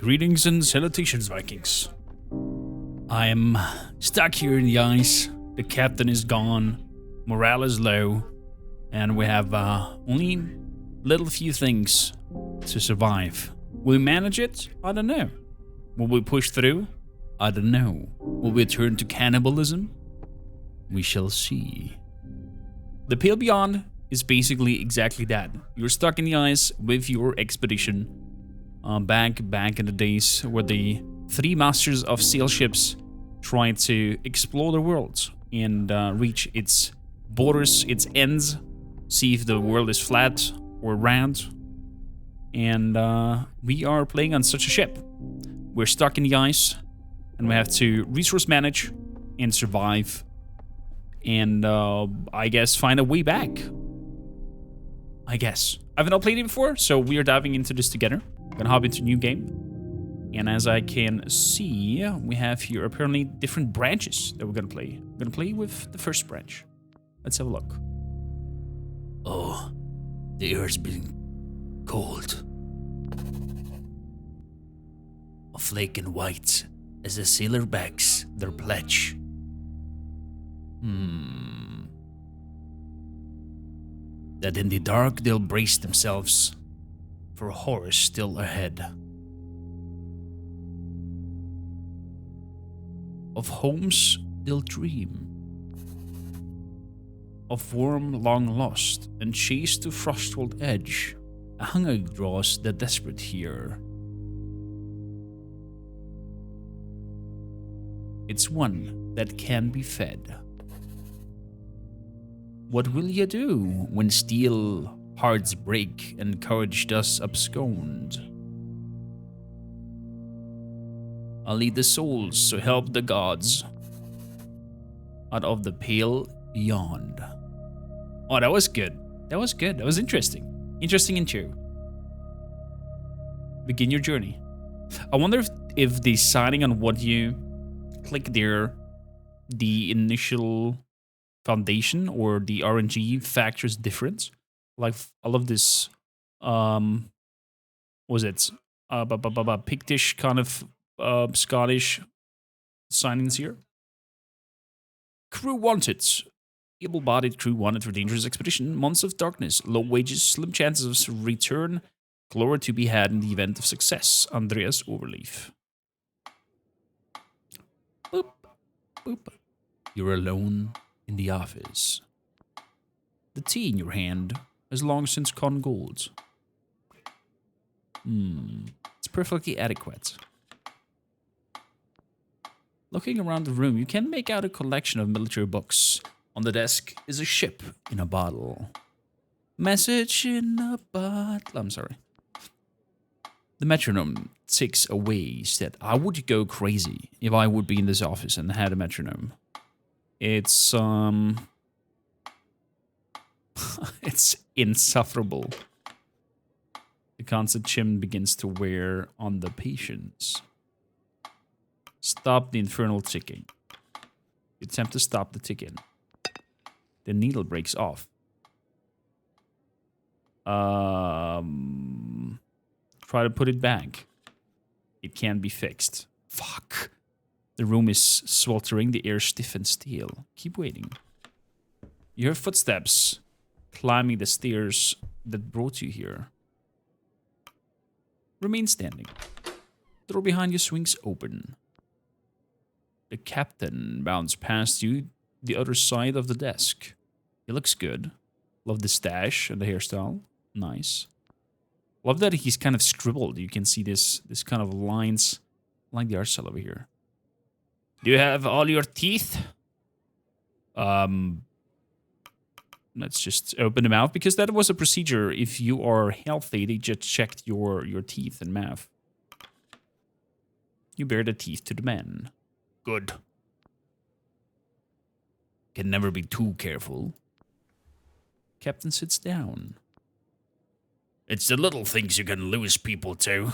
Greetings and salutations, Vikings. I am stuck here in the ice. The captain is gone. Morale is low. And we have only little few things to survive. Will we manage it? I don't know. Will we push through? I don't know. Will we turn to cannibalism? We shall see. The Pale Beyond is basically exactly that. You're stuck in the ice with your expedition. Back in the days where the three masters of sail ships tried to explore the world and reach its borders, its ends, see if the world is flat or round. And we are playing on such a ship. We're stuck in the ice, and we have to resource manage and survive, and I guess find a way back. I guess. I've not played it before, so we are diving into this together. I'm gonna hop into a new game. And as I can see, we have here apparently different branches that we're gonna play. We're gonna play with the first branch. Let's have a look. Oh, the air's been cold. A flake and white as the sailor backs their pledge. That in the dark they'll brace themselves for horrors still ahead. Of homes they'll dream, of warm long lost and chased to frostwalled edge. A hunger draws the desperate here. It's one that can be fed. What will ye do when steel hearts break and courage does abscond? I'll lead the souls, so help the gods, out of the pale beyond. Oh, that was good. That was good. That was interesting. Interesting intro. Begin your journey. I wonder if deciding on what you click there, the initial foundation or the RNG factors different. Like all of this, was it Pictish kind of Scottish signings here? Crew wanted. Able-bodied crew wanted for dangerous expedition. Months of darkness, low wages, slim chances of return. Glory to be had in the event of success. Andreas Overleaf. Boop, boop. You're alone in the office. The tea in your hand has long since gone gold. It's perfectly adequate. Looking around the room, you can make out a collection of military books. On the desk is a ship in a bottle. Message in a bottle. I'm sorry. The metronome ticks away. Said, I would go crazy if I would be in this office and had a metronome. It's it's insufferable. The constant chim begins to wear on the patience. Stop the infernal ticking. You attempt to stop the ticking. The needle breaks off. Try to put it back. It can't be fixed. Fuck. The room is sweltering, the air stiff and steel. Keep waiting. You hear footsteps climbing the stairs that brought you here. Remain standing. The door behind you swings open. The captain bounds past you, the other side of the desk. He looks good. Love the stash and the hairstyle. Nice. Love that he's kind of scribbled. You can see this kind of lines like the art style over here. Do you have all your teeth? Let's just open them out, because that was a procedure. If you are healthy, they just checked your teeth and mouth. You bear the teeth to the man. Good. Can never be too careful. Captain sits down. It's the little things you can lose people to.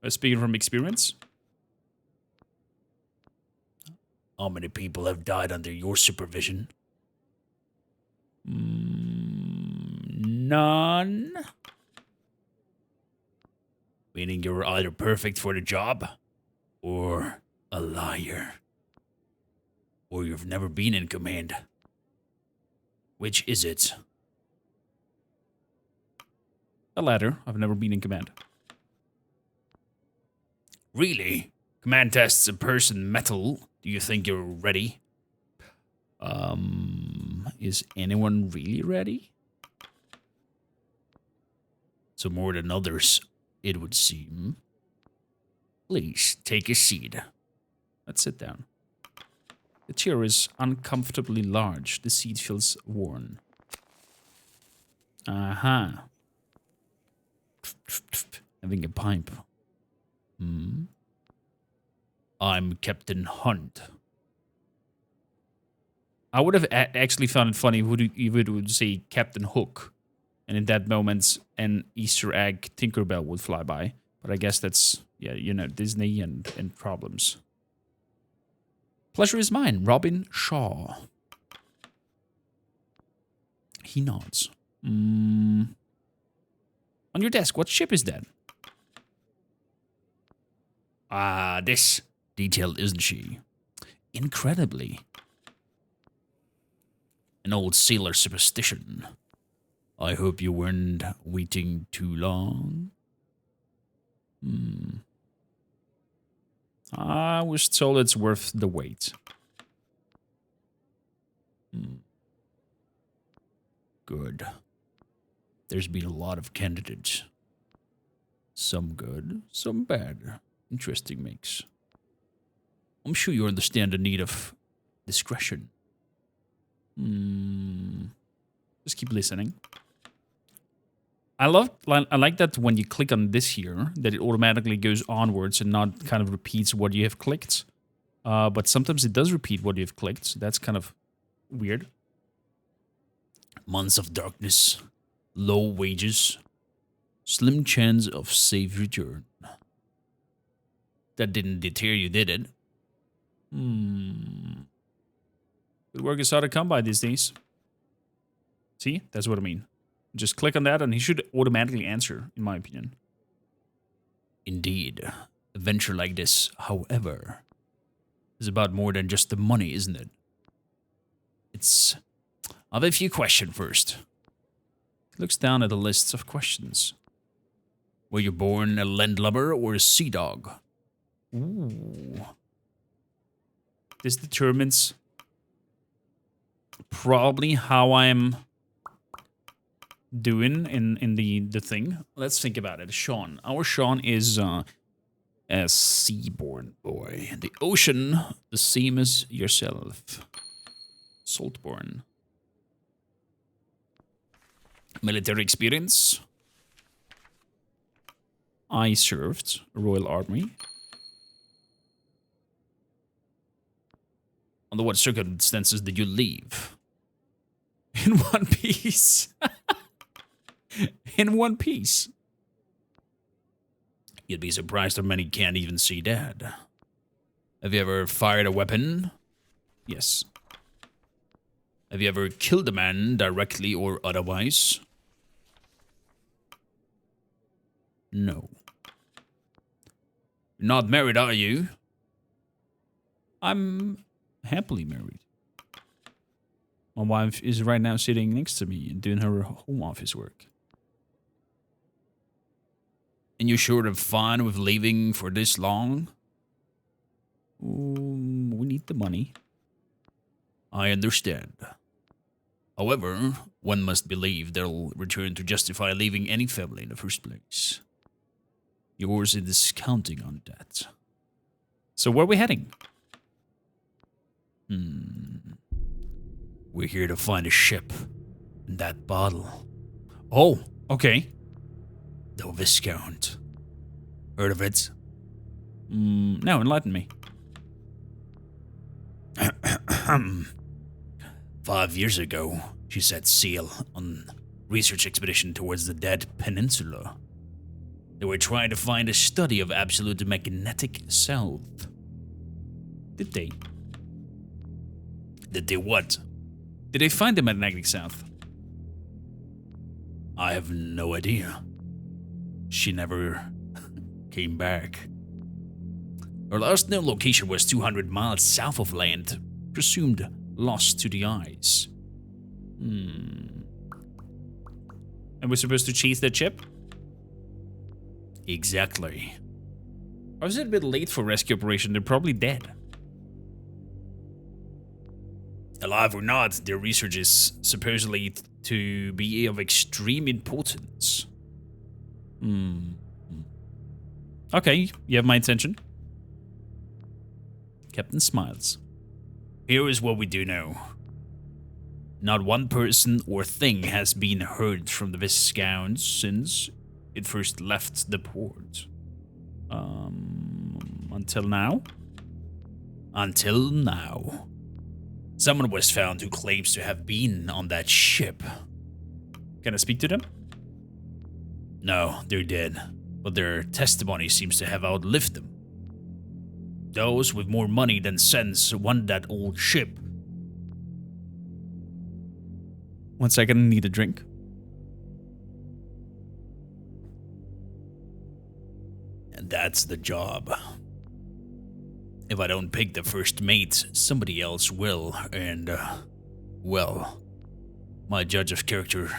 Speaking from experience? How many people have died under your supervision? None. Meaning you're either perfect for the job, or a liar. Or you've never been in command. Which is it? The latter. I've never been in command. Really? Command tests a person metal. Do you think you're ready? Is anyone really ready? So more than others, it would seem. Please, take a seat. Let's sit down. The chair is uncomfortably large. The seat feels worn. Aha. Having a pipe. I'm Captain Hunt. I would have actually found it funny if it would say Captain Hook. And in that moment, an Easter egg Tinkerbell would fly by. But I guess that's, yeah, you know, Disney and problems. Pleasure is mine, Robin Shaw. He nods. On your desk, what ship is that? This. Detailed, isn't she? Incredibly. An old sailor superstition. I hope you weren't waiting too long. I was told it's worth the wait. Good. There's been a lot of candidates. Some good, some bad. Interesting mix. I'm sure you understand the need of discretion. Just keep listening. I like that when you click on this here, that it automatically goes onwards and not kind of repeats what you have clicked. But sometimes it does repeat what you've clicked, so that's kind of weird. Months of darkness, low wages, slim chance of safe return. That didn't deter you, did it? Good work is hard to come by these days. See? That's what I mean. Just click on that and he should automatically answer, in my opinion. Indeed. A venture like this, however, is about more than just the money, isn't it? It's... I have a few questions first. He looks down at the lists of questions. Were you born a landlubber or a sea dog? Ooh. This determines probably how I'm doing in the thing. Let's think about it. Sean. Our Sean is a seaborn boy. The ocean, the same as yourself. Saltborn. Military experience. I served Royal Army. Under what circumstances did you leave? In one piece. In one piece. You'd be surprised how many can't even see that. Have you ever fired a weapon? Yes. Have you ever killed a man directly or otherwise? No. You're not married, are you? I'm happily married. My wife is right now sitting next to me and doing her home office work. And you're sort of fine with leaving for this long? We need the money. I understand. However, one must believe they'll return to justify leaving any family in the first place. Yours is counting on that. So where are we heading? We're here to find a ship and that bottle. Oh, okay. The Viscount. Heard of it? No, enlighten me. 5 years ago, she set sail on research expedition towards the Dead Peninsula. They were trying to find a study of absolute magnetic south. Did they? Did they what? Did they find the magnetic south? I have no idea. She never came back. Our last known location was 200 miles south of land, presumed lost to the ice. And we're supposed to chase that ship? Exactly. I was a bit late for rescue operation. They're probably dead. Alive or not, their research is supposedly to be of extreme importance. Okay, you have my attention. Captain smiles. Here is what we do know. Not one person or thing has been heard from the Viscounts since it first left the port. Until now? Until now. Someone was found who claims to have been on that ship. Can I speak to them? No, they're dead, but their testimony seems to have outlived them. Those with more money than sense want that old ship. 1 second, I need a drink. And that's the job. If I don't pick the first mate, somebody else will, and, well, my judge of character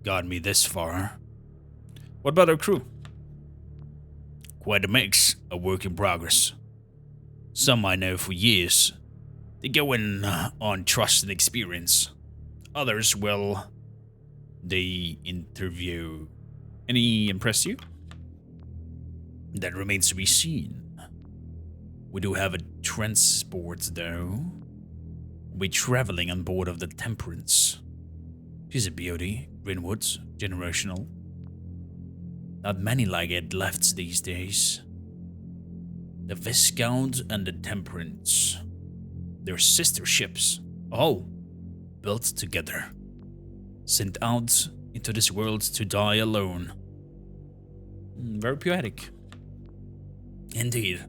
got me this far. What about our crew? Quite a mix, a work in progress. Some I know for years. They go in on trust and experience. Others, well, they interview. Any impress you? That remains to be seen. We do have a transport, though. We're traveling on board of the Temperance. She's a beauty, Greenwood's, generational. Not many like it left these days. The Viscount and the Temperance. They're sister ships. Oh, built together. Sent out into this world to die alone. Very poetic. Indeed.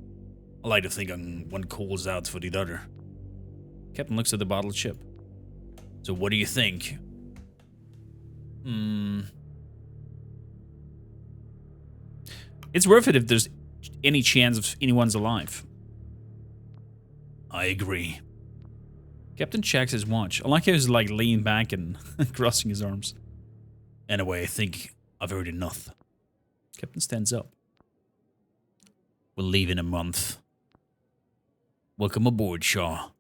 I like to think one calls out for the other. Captain looks at the bottled ship. So what do you think? It's worth it if there's any chance of anyone's alive. I agree. Captain checks his watch. I like how he's like leaning back and crossing his arms. Anyway, I think I've heard enough. Captain stands up. We'll leave in a month. Welcome aboard, Shaw.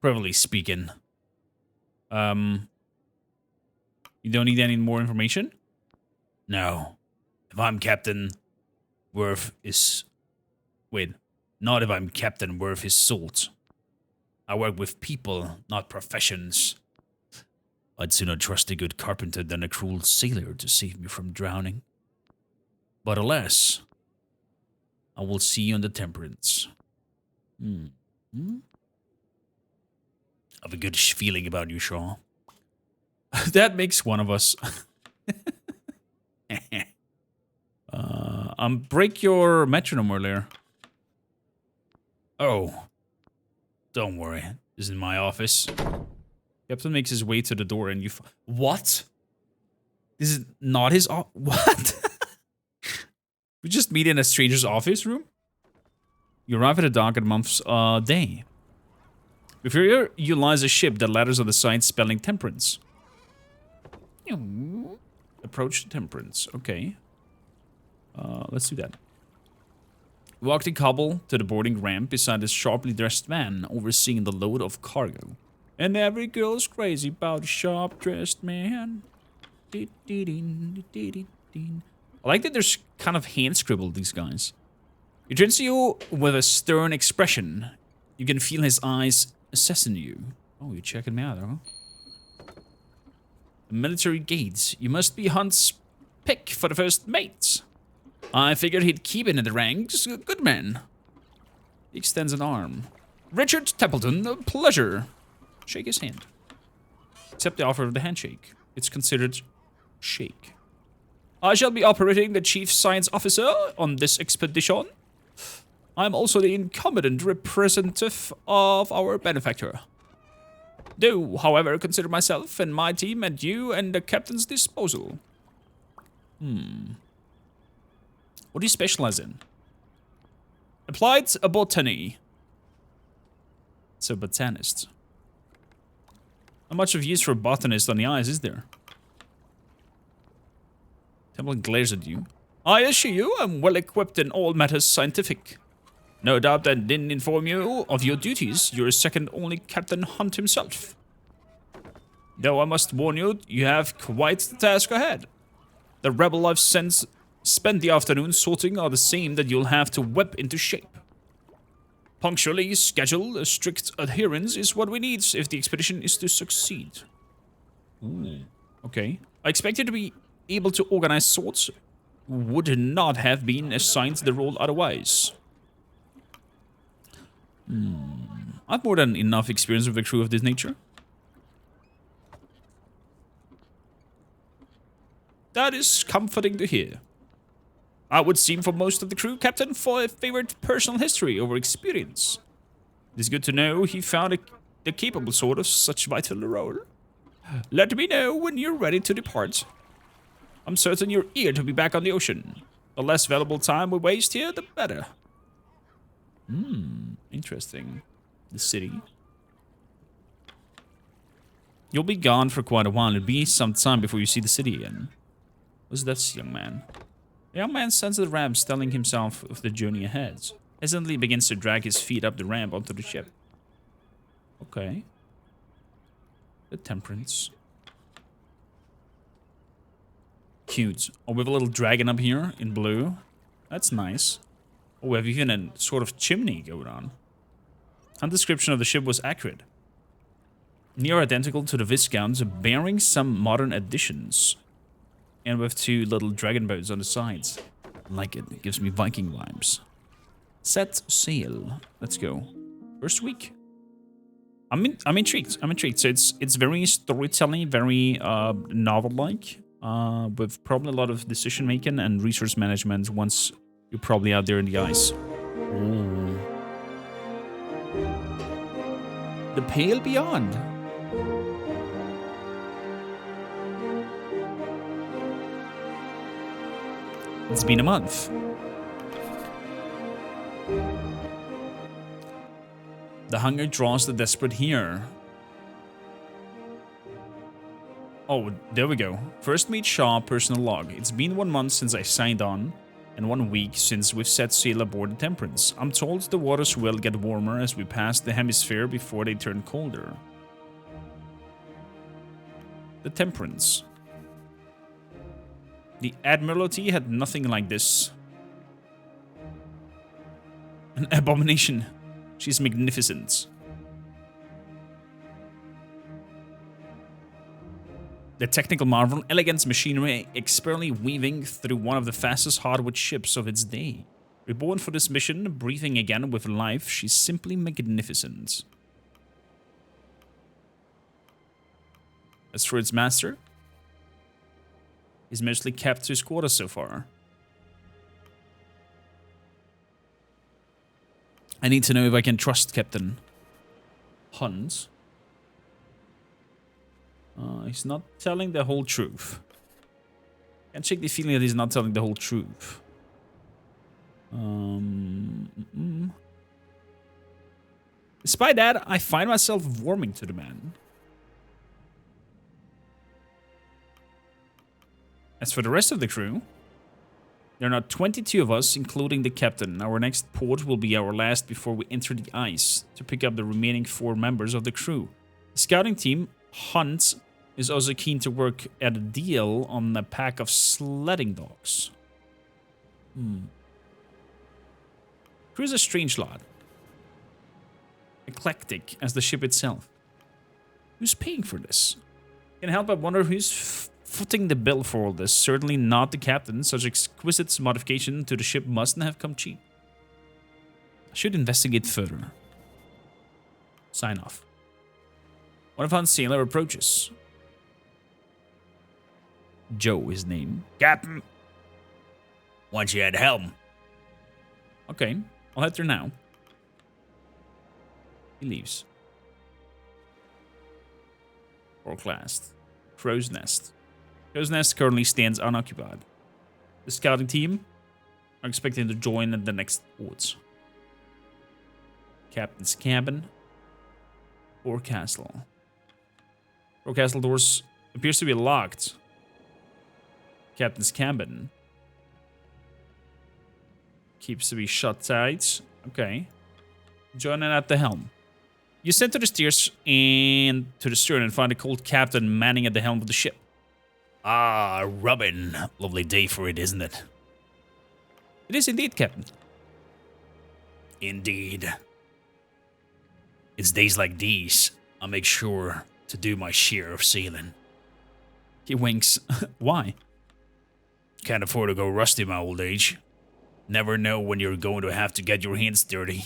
Probably speaking. You don't need any more information? No. If I'm Captain, worth is... Wait. Not if I'm Captain, worth his salt. I work with people, not professions. I'd sooner trust a good carpenter than a cruel sailor to save me from drowning. But alas, I will see you on the Temperance. I have a good feeling about you, Shaw. That makes one of us. Break your metronome earlier. Oh. Don't worry. This is in my office. Captain makes his way to the door and you... What? This is not his... What? We just meet in a stranger's office room? You arrive at a dock at a month's day. Before you lies a ship that ladders on the side spelling Temperance. Approach Temperance. Okay. Let's do that. We walk the cobble to the boarding ramp beside this sharply dressed man overseeing the load of cargo. And every girl's crazy about a sharp-dressed man. I like that there's kind of hand-scribbled, these guys. He turns to you with a stern expression. You can feel his eyes assessing you. Oh, you're checking me out, huh? Military gates. You must be Hunt's pick for the first mate. I figured he'd keep it in the ranks. Good man. He extends an arm. Richard Templeton, a pleasure. Shake his hand. Accept the offer of the handshake. It's considered shake. I shall be operating the chief science officer on this expedition. I'm also the incumbent representative of our benefactor. Do, however, consider myself and my team at you and the captain's disposal. What do you specialize in? Applied botany. So botanist. Not much of use for a botanist on the ice, is there? Temple glares at you. I assure you, I'm well equipped in all matters scientific. No doubt that didn't inform you of your duties. You're second only Captain Hunt himself. Though I must warn you, you have quite the task ahead. The rebel I've spent the afternoon sorting are the same that you'll have to whip into shape. Punctually schedule, a strict adherence is what we need if the expedition is to succeed. Ooh, okay. I expect you to be able to organize sorts. Would not have been assigned the role otherwise. I've more than enough experience with a crew of this nature. That is comforting to hear. I would seem for most of the crew, Captain, for a favorite personal history over experience. It is good to know he found the capable sort of such vital role. Let me know when you're ready to depart. I'm certain you're eager to be back on the ocean. The less valuable time we waste here, the better. Interesting. The city. You'll be gone for quite a while. It'll be some time before you see the city again. What's this young man? The young man stands at the ramp, telling himself of the journey ahead. Hesitantly begins to drag his feet up the ramp onto the ship. Okay. The Temperance. Cute. Oh, we have a little dragon up here in blue. That's nice. Oh, we have even a sort of chimney going on. And description of the ship was accurate. Near identical to the Viscount's, bearing some modern additions. And with two little dragon boats on the sides. I like it. It gives me Viking vibes. Set sail. Let's go. First week. I'm intrigued. I'm intrigued. So it's very storytelling, very novel-like. With probably a lot of decision making and resource management once you're probably out there in the ice. Ooh. The Pale Beyond. It's been a month. The hunger draws the desperate here. Oh, there we go. First meet Shaw, personal log. It's been 1 month since I signed on, and 1 week since we've set sail aboard the Temperance. I'm told the waters will get warmer as we pass the hemisphere before they turn colder. The Temperance. The Admiralty had nothing like this. An abomination. She's magnificent. The technical marvel, elegant machinery, expertly weaving through one of the fastest hardwood ships of its day. Reborn for this mission, breathing again with life, she's simply magnificent. As for its master, he's mostly kept to his quarters so far. I need to know if I can trust Captain Hunt. He's not telling the whole truth. I shake the feeling that he's not telling the whole truth. Despite that, I find myself warming to the man. As for the rest of the crew, there are now 22 of us, including the captain. Our next port will be our last before we enter the ice to pick up the remaining 4 members of the crew. The scouting team, Hunt, is also keen to work at a deal on a pack of sledding dogs. Crew's a strange lot. Eclectic as the ship itself. Who's paying for this? Can't help but wonder who's footing the bill for all this. Certainly not the captain. Such exquisite modification to the ship mustn't have come cheap. I should investigate further. Sign off. One of Hunt's sailor approaches. Joe, his name. Captain, want you at the helm. Okay, I'll head there now. He leaves. Foreclast. Crow's Nest. Crow's Nest currently stands unoccupied. The scouting team are expecting to join at the next ports. Captain's cabin or castle. Castle doors appears to be locked. Captain's cabin keeps to be shut tight. Okay. Joining at the helm. You send to the steers and to the stern and find a cold captain manning at the helm of the ship. Ah, Robin. Lovely day for it, isn't it? It is indeed, Captain. Indeed. It's days like these I make sure to do my share of sailing. He winks. Why? Can't afford to go rusty in my old age. Never know when you're going to have to get your hands dirty.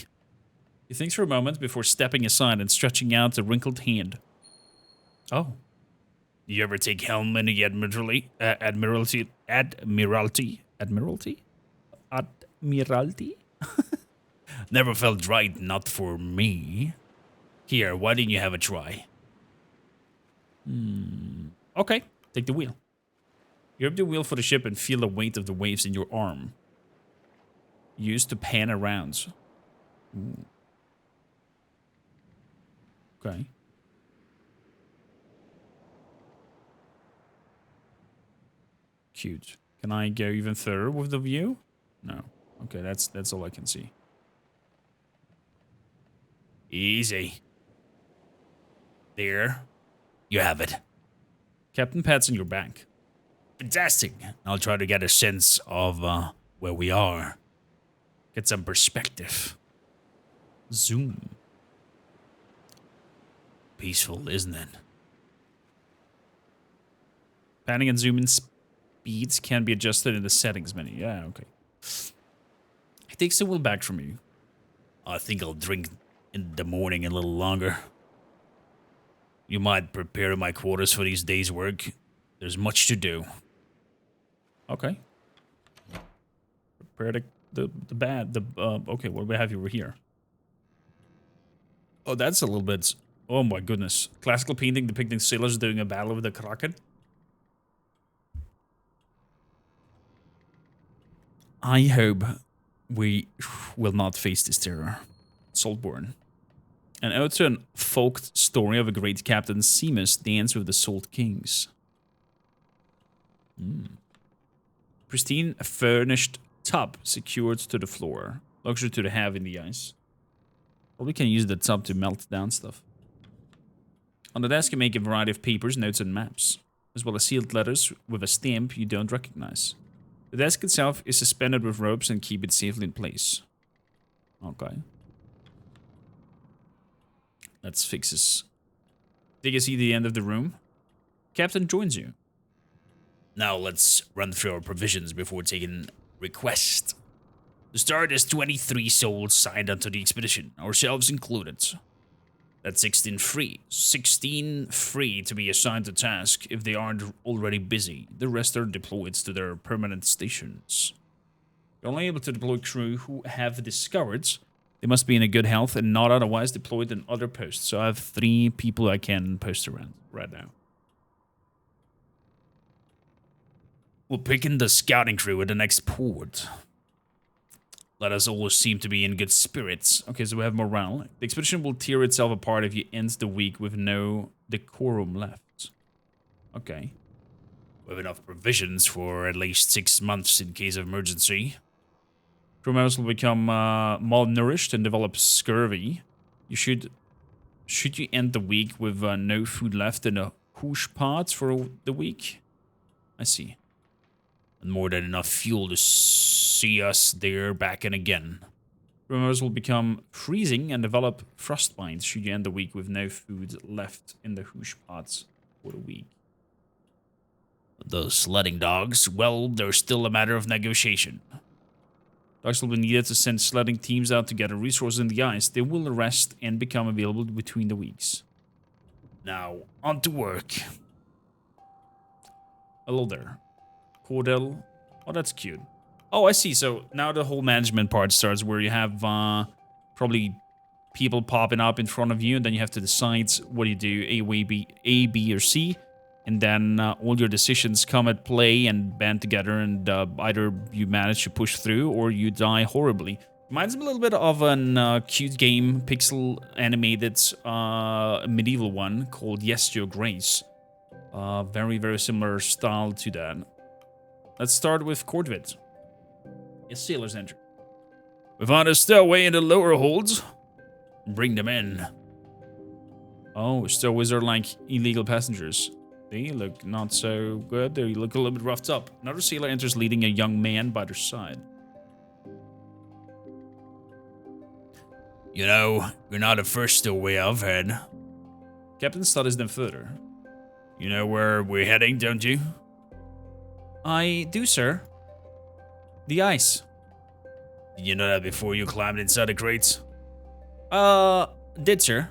He thinks for a moment before stepping aside and stretching out a wrinkled hand. Oh. You ever take helm in the Admiralty? Never felt right, not for me. Here, why didn't you have a try? Okay, take the wheel. You grab the wheel for the ship and feel the weight of the waves in your arm. Used to pan around. Ooh. Okay. Cute. Can I go even further with the view? No. Okay, that's all I can see. Easy. There. You have it. Captain pats on your back. Fantastic. I'll try to get a sense of where we are. Get some perspective. Zoom. Peaceful, isn't it? Panning and zooming speeds can be adjusted in the settings menu. Yeah, okay. He takes the wheel back from you. I think I'll drink in the morning a little longer. You might prepare my quarters for these days' work. There's much to do. Okay. Prepare okay, what do we have over here? Oh, that's a little bit... Oh my goodness. Classical painting depicting sailors doing a battle with the Kraken. I hope we will not face this terror. Saltborn. An ode to an folk story of a great captain, Seamus dance with the Salt Kings. Pristine furnished tub secured to the floor. Luxury to the have in the ice. Probably can use the tub to melt down stuff. On the desk you make a variety of papers, notes and maps, as well as sealed letters with a stamp you don't recognize. The desk itself is suspended with ropes and keep it safely in place. Okay. Let's fix this. Did you see the end of the room? Captain joins you. Now let's run through our provisions before taking request. To start, there's 23 souls signed onto the expedition, ourselves included. That's 16 free. 16 free to be assigned a task if they aren't already busy. The rest are deployed to their permanent stations. You're only able to deploy crew who have discovered they must be in a good health and not otherwise deployed in other posts. So I have 3 people I can post around right now. We'll pick in the scouting crew at the next port. Let us all seem to be in good spirits. Okay, so we have morale. The expedition will tear itself apart if you end the week with no decorum left. Okay. We have enough provisions for at least 6 months in case of emergency. Crew members will become malnourished and develop scurvy. Should you end the week with no food left in the hoosh pots for the week? I see. And more than enough fuel to see us there back and again. Crew members will become freezing and develop frostbite should you end the week with no food left in the hoosh pots for the week. Those sledding dogs, well, they're still a matter of negotiation. Dogs will be needed to send sledding teams out to gather resources in the ice. They will rest and become available between the weeks. Now, on to work. Hello there. Cordell. Oh, that's cute. Oh, I see. So now the whole management part starts where you have probably people popping up in front of you, and then you have to decide what you do, A, B, or C. and then all your decisions come at play and band together, and either you manage to push through or you die horribly. Reminds me a little bit of an cute game, pixel animated medieval one called Yes, Your Grace. Very, very similar style to that. Let's start with Cordvid. Yes, sailors enter. We found a stowaway in the lower holds. Bring them in. Oh, stowaways are like illegal passengers. They look not so good. They look a little bit roughed up. Another sailor enters leading a young man by their side. You know, you're not the first stowaway I've had. Captain studies them further. You know where we're heading, don't you? I do, sir. The ice. Did you know that before you climbed inside the crates? Did, sir.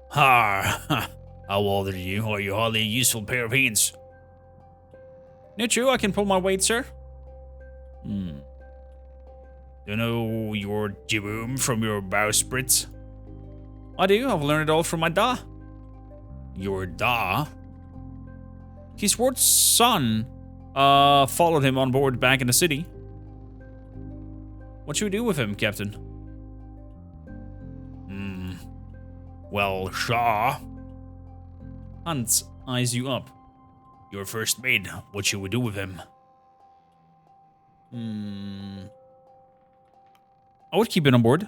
Ha! How old are you? Are you hardly a useful pair of hands? No, true, I can pull my weight, sir. Do you know your jiboom from your bowsprit? I do, I've learned it all from my da. Your da? His ward's son followed him on board back in the city. What should we do with him, Captain? Well, Shaw. Hans eyes you up. Your first mate, what should we do with him? I would keep it on board.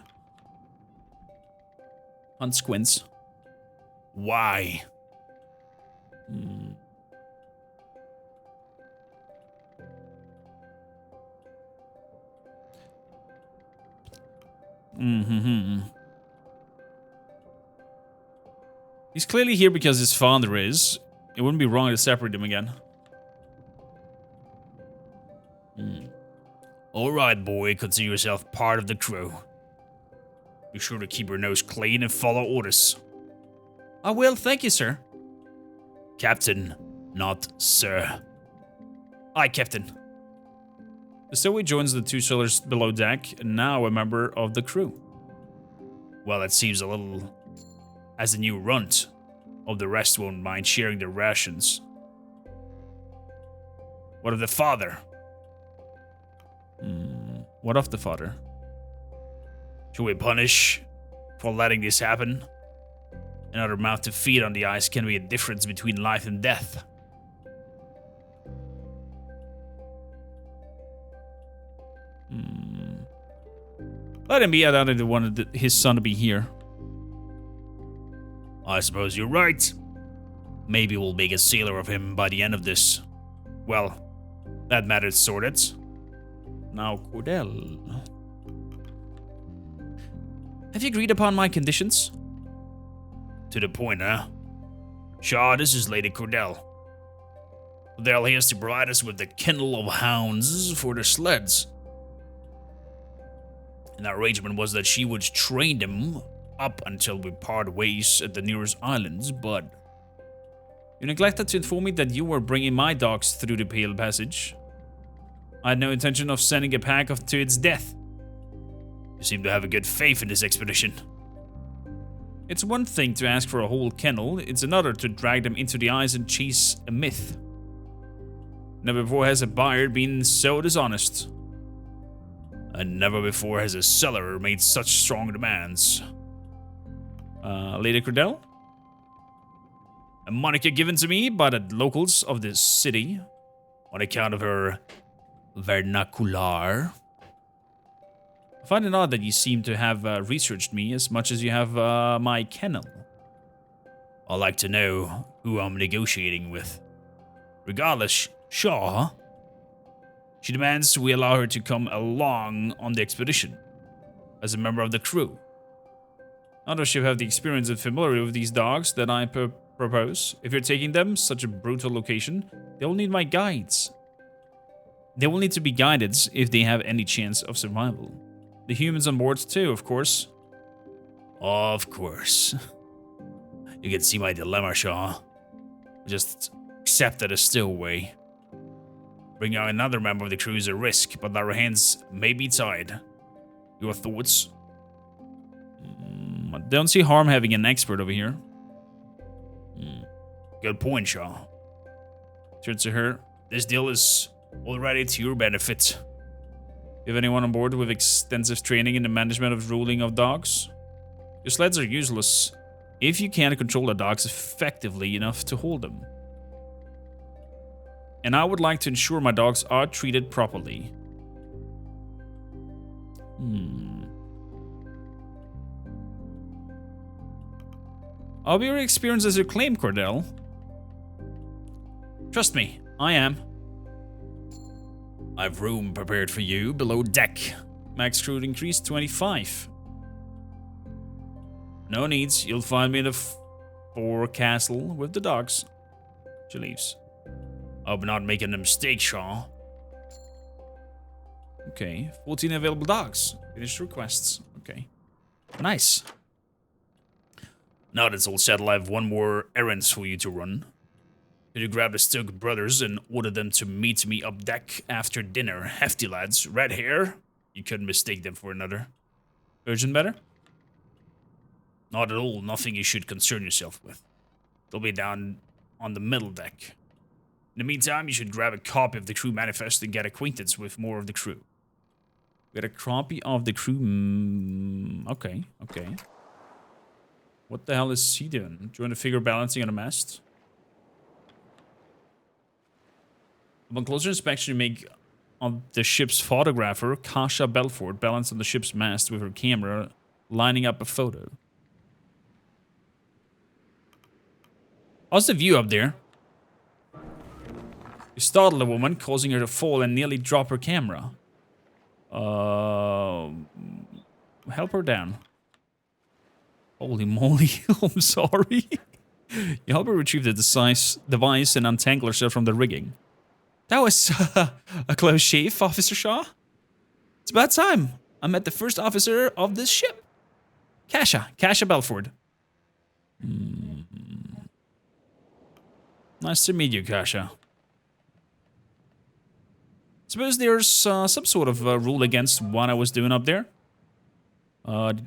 Hans squints. Why? He's clearly here because his father is. It wouldn't be wrong to separate them again. All right, boy, consider yourself part of the crew. Be sure to keep your nose clean and follow orders. I will, thank you, sir. Captain, not sir. Aye, Captain. The stowaway joins the two sailors below deck, and now a member of the crew. Well, it seems a little as a new runt. Of the rest won't mind sharing their rations. What of the father? What of the father? Should we punish for letting this happen? Another mouth to feed on the ice can be a difference between life and death. Let him be. I doubt they wanted his son to be here. I suppose you're right. Maybe we'll make a sailor of him by the end of this. Well, that matter's sorted. Now, Cordell. Have you agreed upon my conditions? To the point, huh? Shaw, this is Lady Cordell. Cordell has to provide us with the kennel of hounds for the sleds. And our arrangement was that she would train them up until we part ways at the nearest islands, but... You neglected to inform me that you were bringing my dogs through the Pale Passage. I had no intention of sending a pack to its death. You seem to have a good faith in this expedition. It's one thing to ask for a whole kennel, it's another to drag them into the ice and chase a myth. Never before has a buyer been so dishonest. And never before has a seller made such strong demands. Lady Cordell? A moniker given to me by the locals of this city on account of her vernacular. I find it odd that you seem to have researched me as much as you have my kennel. I like to know who I'm negotiating with. Regardless, Shaw. She demands we allow her to come along on the expedition as a member of the crew. Not that you have the experience and familiarity with these dogs that I propose. If you're taking them such a brutal location, they will need my guides. They will need to be guided if they have any chance of survival. The humans on board too, of course. Of course. You can see my dilemma, Shaw. Just accept that a stowaway. Bringing out another member of the crew is a risk, but our hands may be tied. Your thoughts? I don't see harm having an expert over here. Good point, Shaw. Turns to her. This deal is already to your benefit. You have anyone on board with extensive training in the management of ruling of dogs? Your sleds are useless if you can't control the dogs effectively enough to hold them. And I would like to ensure my dogs are treated properly. I'll be your experience as you claim, Cordell. Trust me, I am. I've room prepared for you below deck. Max crew increased 25. No needs, you'll find me in the forecastle with the dogs. She leaves. Hope not making a mistake, Shaw. Okay, 14 available dogs. Finished requests. Okay. Nice. Now that's all settled, I have one more errand for you to run. Could you grab the Stoke brothers and order them to meet me up deck after dinner? Hefty lads, red hair. You couldn't mistake them for another. Urgent matter? Not at all, nothing you should concern yourself with. They'll be down on the middle deck. In the meantime, you should grab a copy of the crew manifest and get acquaintance with more of the crew. Get a copy of the crew... Okay. What the hell is he doing? Join the figure balancing on the mast? Upon closer inspection, you make of the ship's photographer, Kasha Belford, balance on the ship's mast with her camera, lining up a photo. How's the view up there? You startle a woman, causing her to fall and nearly drop her camera. Help her down. Holy moly, I'm sorry. You help her retrieve the device and untangle herself from the rigging. That was a close shave, Officer Shaw. It's about time. I met the first officer of this ship. Kasha Belford. Nice to meet you, Kasha. Suppose there's some sort of rule against what I was doing up there.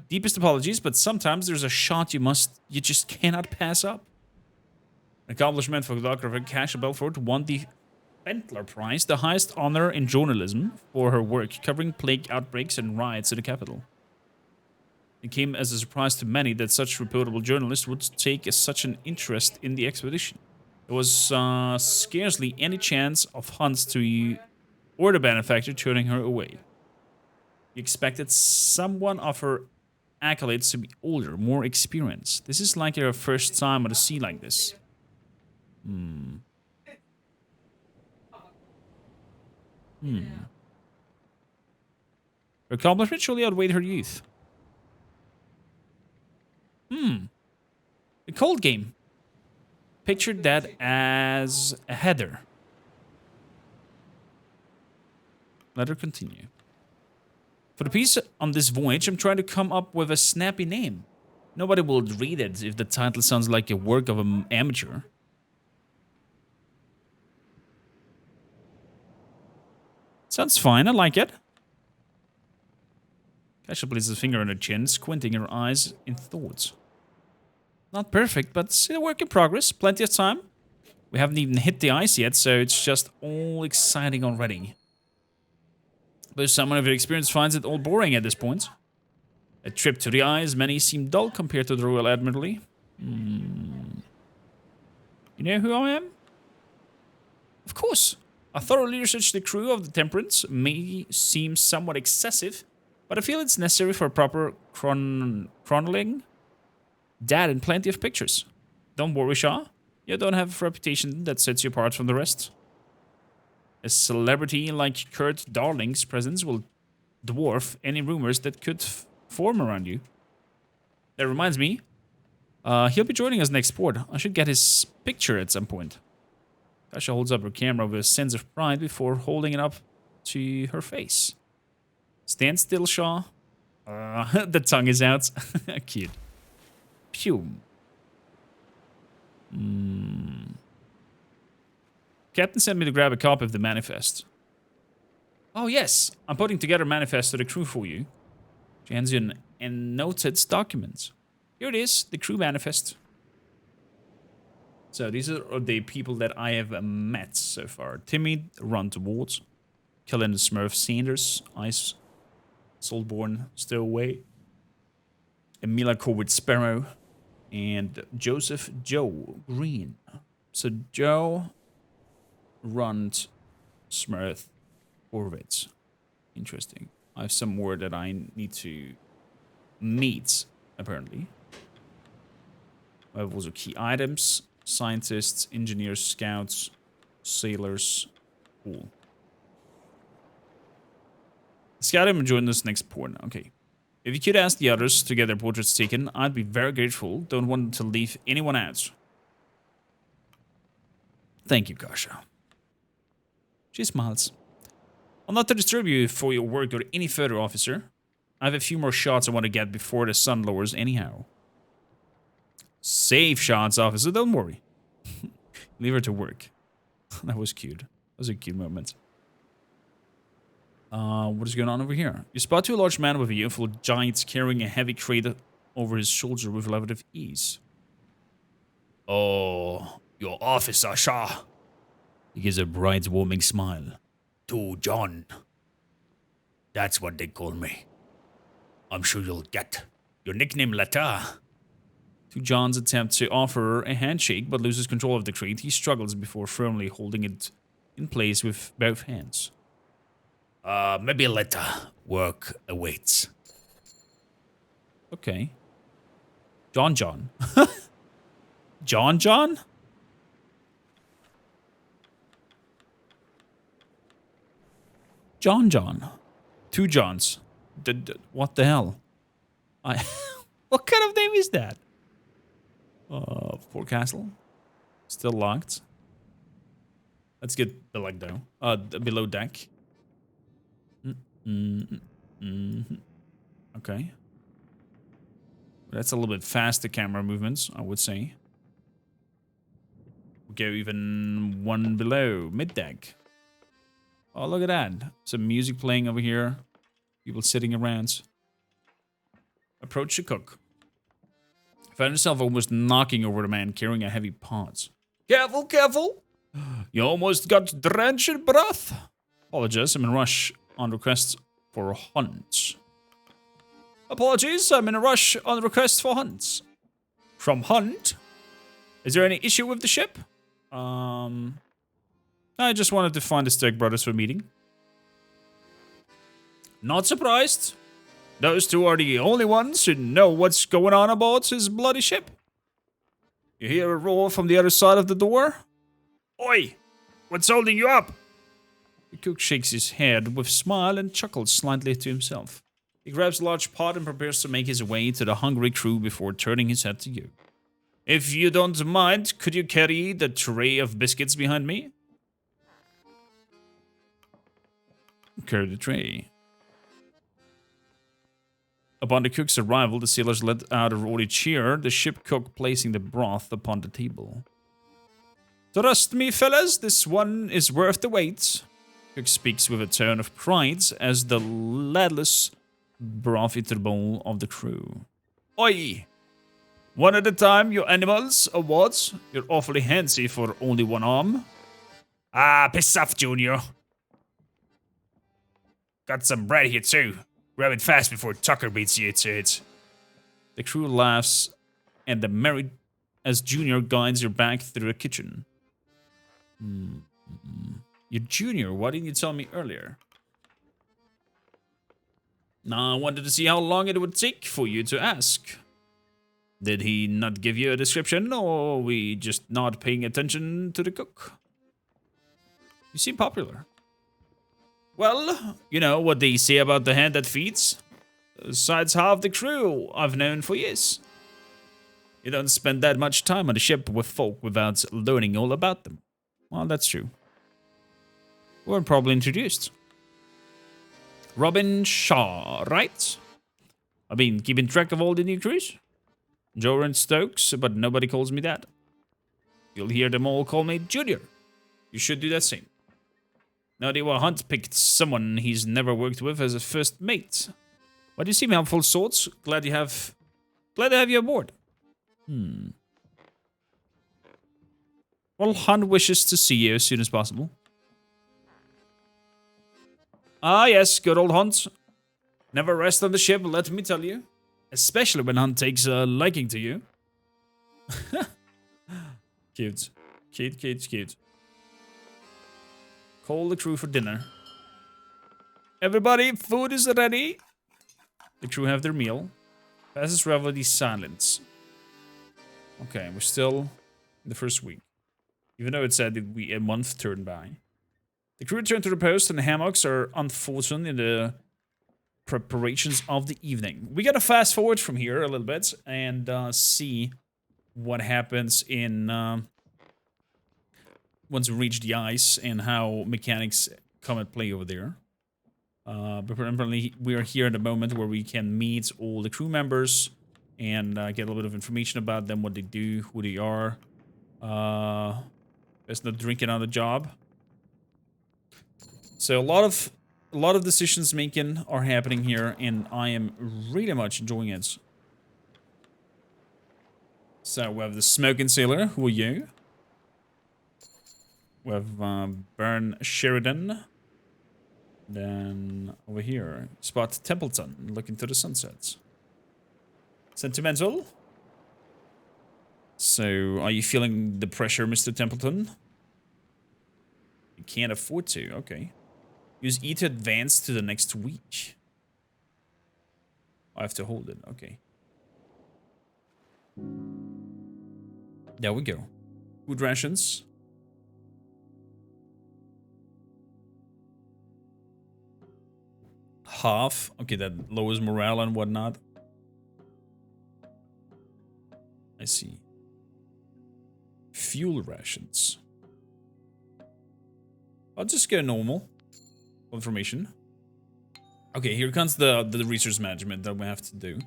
Deepest apologies, but sometimes there's a shot you just cannot pass up. An accomplishment for Dr. Kasha Belford won the Bellular Prize, the highest honor in journalism, for her work covering plague outbreaks and riots in the capital. It came as a surprise to many that such reputable journalists would take such an interest in the expedition. There was scarcely any chance of Hans to or the benefactor turning her away. You expected someone of her accolades to be older, more experienced. This is likely her first time on the sea like this. Her accomplishment surely outweighed her youth. The cold game. Pictured that as a header. Let her continue. For the piece on this voyage, I'm trying to come up with a snappy name. Nobody will read it if the title sounds like a work of an amateur. Sounds fine, I like it. Kasha places a finger on her chin, squinting her eyes in thought. Not perfect, but still a work in progress. Plenty of time. We haven't even hit the ice yet, so it's just all exciting already. But someone of your experience finds it all boring at this point. A trip to the ice, many seem dull compared to the Royal Admiralty. You know who I am? Of course. I thoroughly researched the crew of the Temperance. May seem somewhat excessive, but I feel it's necessary for a proper chronicling. Dad and plenty of pictures. Don't worry, Shaw. You don't have a reputation that sets you apart from the rest. A celebrity like Kurt Darling's presence will dwarf any rumors that could form around you. That reminds me, he'll be joining us next port. I should get his picture at some point. Kasha holds up her camera with a sense of pride before holding it up to her face. Stand still, Shaw. The tongue is out. Cute. Phew. Captain sent me to grab a copy of the manifest. Oh yes, I'm putting together a manifest to the crew for you. She hands you an annotated document. Here it is, the crew manifest. So these are the people that I have met so far. Timmy, run towards. Killing the Smurf Sanders. Ice. Saltborn, Stowaway. Emila Corwin Sparrow. And Joseph Joe Green. So Joe runs Smurf Horvitz. Interesting. I have some more that I need to meet, apparently. I have also key items. Scientists, engineers, scouts, sailors. Cool. Scout him and join this next port. Okay. If you could ask the others to get their portraits taken, I'd be very grateful. Don't want to leave anyone out. Thank you, Kasha. She smiles. I'll not to disturb you for your work or any further, officer. I have a few more shots I want to get before the sun lowers anyhow. Safe shots, officer, don't worry. Leave her to work. That was cute. That was a cute moment. What is going on over here? You spot two large men with a youthful giant carrying a heavy crate over his shoulder with relative ease. Oh, your officer, Shah. He gives a bright, warming smile. To John. That's what they call me. I'm sure you'll get your nickname later. To John's attempt to offer her a handshake but loses control of the crate, he struggles before firmly holding it in place with both hands. Maybe later. Work awaits. Okay. John. John? John? John. Two Johns. What the hell? What kind of name is that? Forecastle. Still locked. Let's get below deck. Okay. That's a little bit faster camera movements, I would say. We'll go even one below, mid deck. Oh, look at that. Some music playing over here. People sitting around. Approach the cook. Found himself almost knocking over the man carrying a heavy pot. Careful! You almost got drenched in broth. Apologies, I'm in a rush on request for hunts. Apologies, I'm in a rush on request for hunts. From Hunt? Is there any issue with the ship? I just wanted to find the Stark brothers for a meeting. Not surprised. Those two are the only ones who know what's going on aboard his bloody ship. You hear a roar from the other side of the door? Oi! What's holding you up? The cook shakes his head with a smile and chuckles slightly to himself. He grabs a large pot and prepares to make his way to the hungry crew before turning his head to you. If you don't mind, could you carry the tray of biscuits behind me? Carry the tray. Upon the cook's arrival, the sailors let out a roaring cheer, the ship cook placing the broth upon the table. Trust me, fellas, this one is worth the wait. Cook speaks with a tone of pride as the ladless broth into the bowl of the crew. Oi! One at a time, you animals, or what? You're awfully handsy for only one arm. Ah, piss off, Junior. Got some bread here too. Grab it fast before Tucker beats you to it. The crew laughs, and the merry as Junior guides her back through the kitchen. You're Junior, why didn't you tell me earlier? I wanted to see how long it would take for you to ask. Did he not give you a description, or are we just not paying attention to the cook? You seem popular. Well, you know what they say about the hand that feeds? Besides half the crew I've known for years. You don't spend that much time on the ship with folk without learning all about them. Well, that's true. We're probably introduced. Robin Shaw, right? I've been keeping track of all the new crews. Joran Stokes, but nobody calls me that. You'll hear them all call me Junior. You should do that same. Now Hunt picked someone he's never worked with as a first mate. Why do you seem helpful sorts? Glad to have you aboard. Well, Hunt wishes to see you as soon as possible. Ah, yes, good old Hunt. Never rest on the ship, let me tell you. Especially when Hunt takes a liking to you. Cute. Cute, cute, cute. Call the crew for dinner. Everybody, food is ready. The crew have their meal. Fastest revelry silence. Okay, we're still in the first week. Even though it said that a month turned by. The crew return to the post and the hammocks are unfrozen in the preparations of the evening. We gotta fast forward from here a little bit and see what happens in once we reach the ice and how mechanics come at play over there. But apparently we are here at a moment where we can meet all the crew members and get a little bit of information about them, what they do, who they are. There's no drinking on the job. So a lot of decisions making are happening here, and I am really much enjoying it. So we have the smoking sailor. Who are you? We have Baron Sheridan. Then over here, Spot Templeton, looking to the sunsets. Sentimental. So, are you feeling the pressure, Mr. Templeton? You can't afford to. Okay. Use E to advance to the next week. I have to hold it. Okay. There we go. Food rations. Half. Okay, that lowers morale and whatnot. I see. Fuel rations. I'll just go normal. Confirmation. Okay, here comes the resource management that we have to do.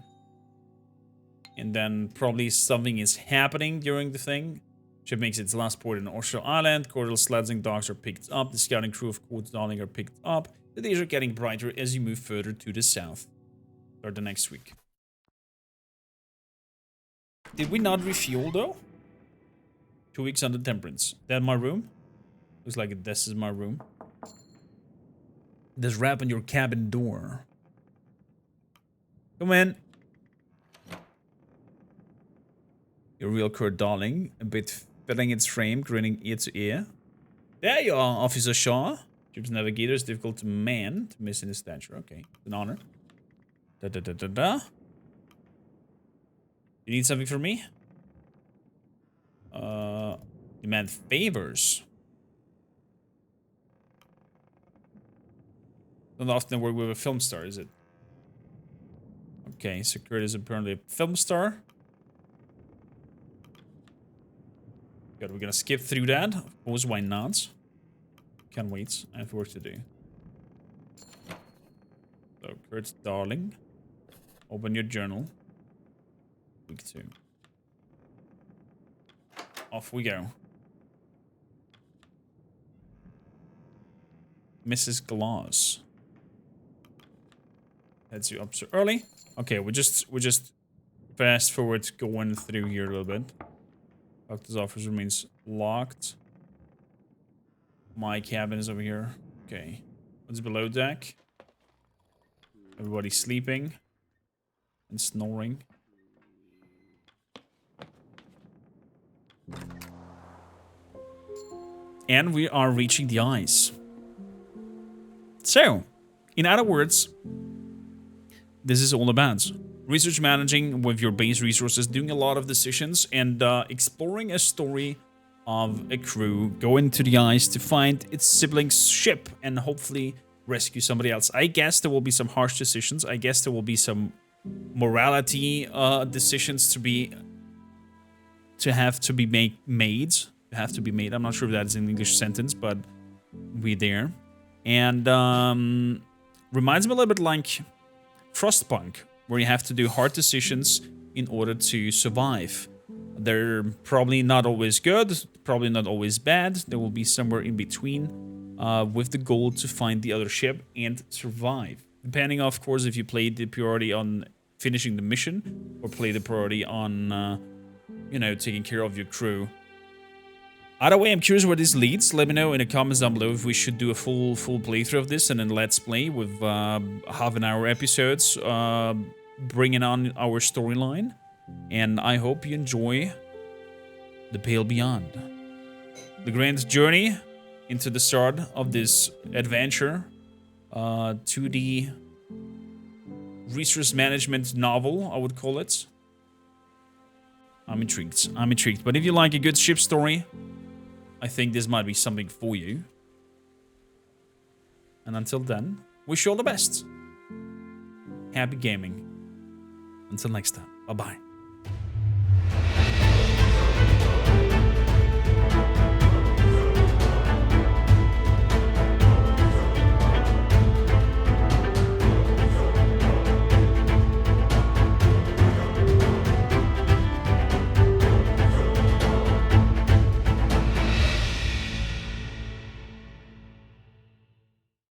And then probably something is happening during the thing. Ship makes its last port in Orso Island. Cordial sledging docks are picked up. The scouting crew of Court Darling are picked up. The days are getting brighter as you move further to the south. Start the next week. Did we not refuel though? 2 weeks under temperance. That my room? Looks like this is my room. There's rap on your cabin door. Come in. Your real Kurt Darling, a bit filling its frame, grinning ear to ear. There you are, Officer Shaw. Ship's navigator is difficult to man, to miss in his stature. Okay, an honor. Da-da-da-da-da. You need something from me? Demand favors. Not often work with a film star, is it? Okay, so Kurt is apparently a film star. Good, we're gonna skip through that. Of course, why not? Can't wait. I have work to do. So, Kurt Darling. Open your journal. Week 2. Off we go. Mrs. Gloss. Heads you up so early. Okay, we're just fast forward going through here a little bit. Doctor's office remains locked. My cabin is over here. Okay. What's below deck? Everybody's sleeping and snoring. And we are reaching the ice. So, in other words, this is all about research managing with your base resources, doing a lot of decisions, and exploring a story of a crew going to the ice to find its sibling's ship and hopefully rescue somebody else. I guess there will be some harsh decisions. I guess there will be some morality decisions to have to be made. I'm not sure if that is an English sentence, but we're there. And reminds me a little bit like Frostpunk, where you have to do hard decisions in order to survive. They're probably not always good, probably not always bad. There will be somewhere in between, with the goal to find the other ship and survive. Depending, of course, if you play the priority on finishing the mission or play the priority on, you know, taking care of your crew. Either way, I'm curious where this leads. Let me know in the comments down below if we should do a full playthrough of this and then let's play with half-an-hour episodes, bringing on our storyline. And I hope you enjoy The Pale Beyond. The grand journey into the start of this adventure, 2D resource management novel, I would call it. I'm intrigued. But if you like a good ship story, I think this might be something for you. And until then, wish you all the best. Happy gaming. Until next time, bye-bye.